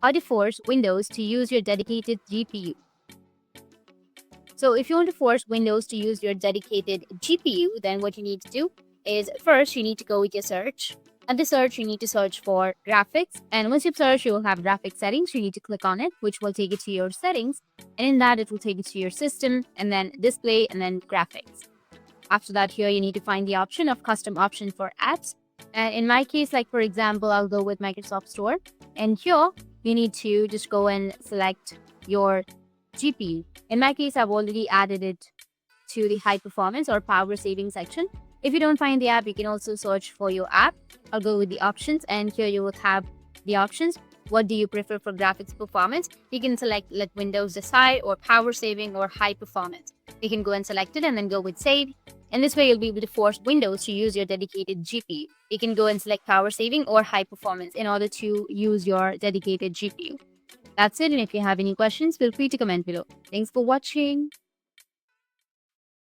how to force Windows to use your dedicated GPU. So if you want to force Windows to use your dedicated GPU, then what you need to do is first you need to go with your search. At the search, you need to search for graphics. And once you've searched, you will have graphics settings. You need to click on it, which will take you to your settings. And in that, it will take you to your system and then display and then graphics. After that, here you need to find the option of custom option for apps. And in my case, like for example, I'll go with Microsoft Store. And here you need to just go and select your GPU. In my case, I've already added it to the high performance or power saving section. If you don't find the app, you can also search for your app. I'll go with the options, and here you will have the options. What do you prefer for graphics performance? You can select let Windows decide, or power saving, or high performance. You can go and select it and then go with save. And this way you'll be able to force Windows to use your dedicated GPU. You can go and select power saving or high performance in order to use your dedicated GPU. That's it, and if you have any questions, feel free to comment below. Thanks for watching.